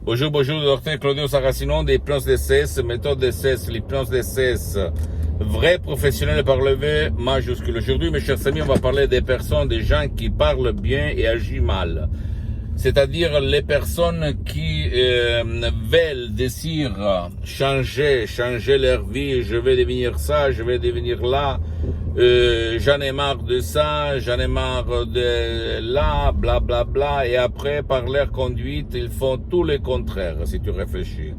Bonjour, bonjour, docteur Claudio Saracino d'hypnose DCS, méthode DCS, l'hypnose DCS, vrai professionnel par le V majuscule. Aujourd'hui, mes chers amis, on va parler des personnes, des gens qui parlent bien et agissent mal. C'est-à-dire les personnes qui veulent, désirent changer leur vie, je vais devenir ça, je vais devenir là, j'en ai marre de ça, j'en ai marre de là, bla bla bla, et après par leur conduite, ils font tout le contraire si tu réfléchis.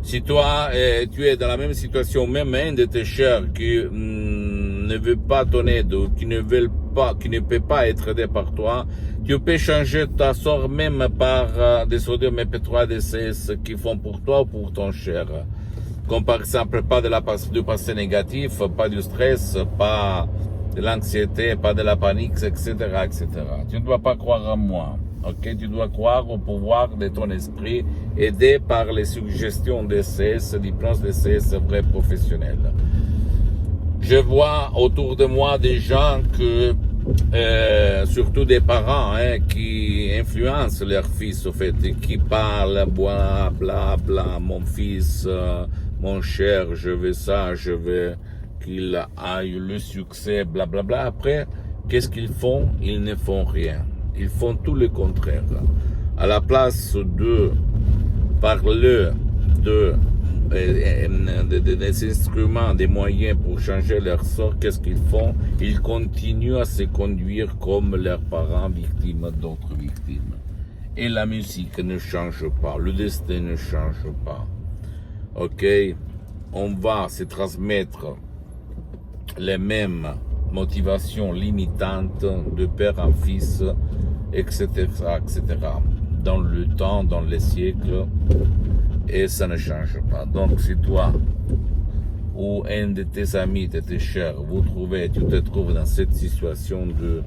Si toi, tu es dans la même situation, même un de tes chers qui ne veut pas ton aide, ou qui ne peut pas être aidé par toi, tu peux changer ta sort même par des sodium MP3 DCS qui font pour toi ou pour ton cher. Comme par exemple, pas du passé négatif, pas du stress, pas de l'anxiété, pas de la panique, etc., etc. Tu ne dois pas croire en moi. Ok, tu dois croire au pouvoir de ton esprit, aidé par les suggestions DCS, d'hypnose DCS vrai professionnel. Je vois autour de moi des gens surtout des parents, qui influencent leur fils, au fait, qui parlent, bla bla bla, mon fils, mon cher, je veux ça, je veux qu'il aille le succès, bla bla bla. Après, qu'est-ce qu'ils font? Ils ne font rien. Ils font tout le contraire. À la place de parler des instruments, des moyens pour changer leur sort, qu'est-ce qu'ils font? Ils continuent à se conduire comme leurs parents, victimes d'autres victimes. Et la musique ne change pas, le destin ne change pas. Ok? On va se transmettre les mêmes motivations limitantes de père en fils, etc., etc., dans le temps, dans les siècles, et ça ne change pas. Donc, si toi ou un de tes amis, de tes chers, tu te trouves dans cette situation de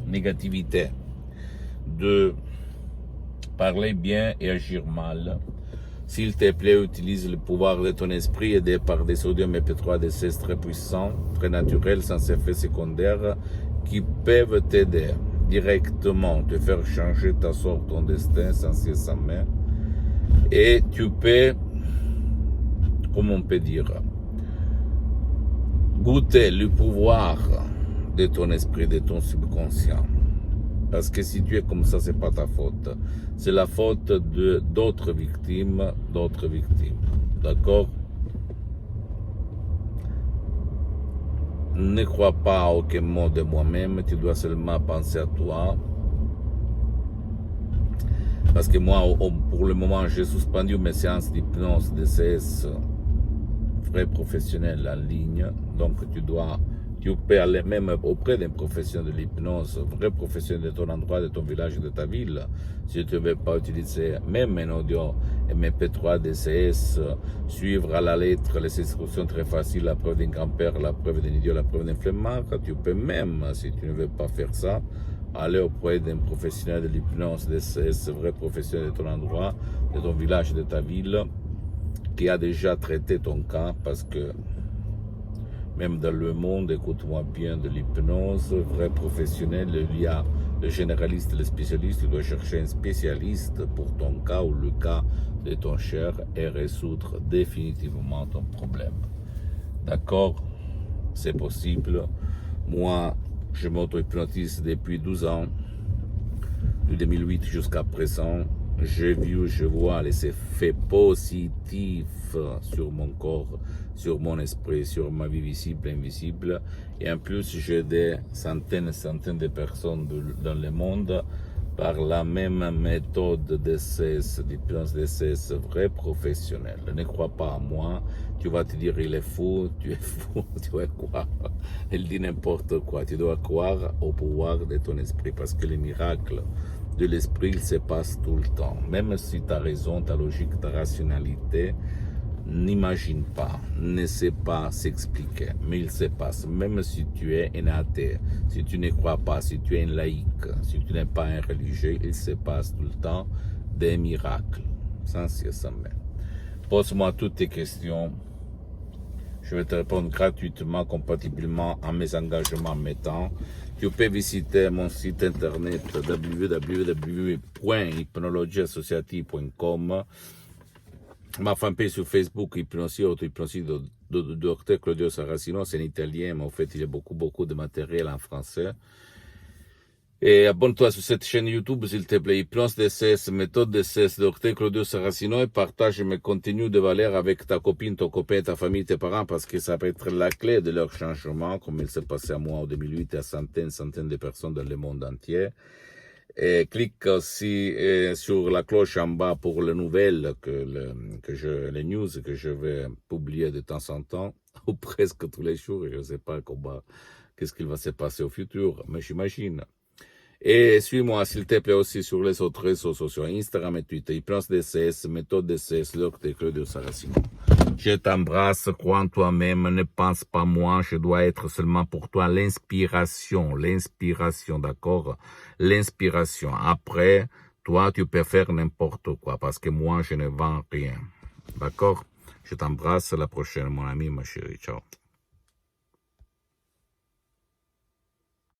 négativité, de parler bien et agir mal, s'il te plaît, utilise le pouvoir de ton esprit aidé par des sodium MP3 DCS très puissants, très naturels, sans effet secondaire, qui peuvent t'aider directement, te faire changer ta sorte, ton destin, sans cesse, sans main. Et tu peux, comment on peut dire, goûter le pouvoir de ton esprit, de ton subconscient. Parce que si tu es comme ça, c'est pas ta faute. C'est la faute d'autres victimes, D'accord? Ne crois pas à aucun mot de moi-même, tu dois seulement penser à toi. Parce que moi, pour le moment, j'ai suspendu mes séances d'hypnose DCS vrai professionnel en ligne. Donc, tu peux aller même auprès d'un professionnel de l'hypnose, vrai professionnel de ton endroit, de ton village, de ta ville. Si tu ne veux pas utiliser même un audio MP3 DCS, suivre à la lettre les instructions très faciles, la preuve d'un grand-père, la preuve d'un idiot, la preuve d'un flemmard, tu peux même, si tu ne veux pas faire ça, aller auprès d'un professionnel de l'hypnose DCS, vrai professionnel de ton endroit, de ton village, de ta ville, qui a déjà traité ton cas, parce que même dans le monde, écoute-moi bien, de l'hypnose, vrai professionnel, il y a le généraliste, le spécialiste, tu dois chercher un spécialiste pour ton cas ou le cas de ton cher et résoudre définitivement ton problème. D'accord? C'est possible. Moi, je m'auto-hypnotise depuis 12 ans, de 2008 jusqu'à présent. J'ai vu, je vois les effets positifs sur mon corps, sur mon esprit, sur ma vie visible et invisible. Et en plus, j'ai des centaines et centaines de personnes dans le monde par la même méthode d'hypnose DCS vrai professionnel. Ne crois pas à moi, tu vas te dire il est fou, tu es fou, tu vas croire. Il dit n'importe quoi, tu dois croire au pouvoir de ton esprit parce que les miracles de l'esprit, il se passe tout le temps. Même si tu as raison, ta logique, ta rationalité, n'imagine pas, ne sait pas s'expliquer, mais il se passe. Même si tu es un athée, si tu ne crois pas, si tu es un laïc, si tu n'es pas un religieux, il se passe tout le temps des miracles, sans cesse, sans fin. Pose-moi toutes tes questions. Je vais te répondre gratuitement, compatiblement à mes engagements, mes temps. Tu peux visiter mon site internet www.hypnologieassociative.com, ma fanpage sur Facebook, Hypnosie de Dr Claudio Saracino, c'est en italien, mais en fait, il y a beaucoup de matériel en français. Et abonne-toi sur cette chaîne YouTube, s'il te plaît, Hypnose DCS, méthode DCS, Dr Claudio Saracino, et partage mes contenus de valeur avec ta copine, ton copain, ta famille, tes parents, parce que ça peut être la clé de leur changement, comme il s'est passé à moi en 2008 et à centaines de personnes dans le monde entier. Et clique aussi sur la cloche en bas pour les nouvelles, les news que je vais publier de temps en temps, ou presque tous les jours. Je ne sais pas qu'est-ce qu'il va se passer au futur, mais j'imagine. Et suis-moi, s'il te plaît, aussi sur les autres réseaux sociaux, Instagram et Twitter, Hypnose DCS, méthode DCS, Dr Claudio Saracino. Je t'embrasse, crois en toi-même, ne pense pas moi, je dois être seulement pour toi l'inspiration, d'accord? L'inspiration. Après, toi, tu peux faire n'importe quoi, parce que moi, je ne vends rien. D'accord? Je t'embrasse, à la prochaine, mon ami, ma chérie. Ciao.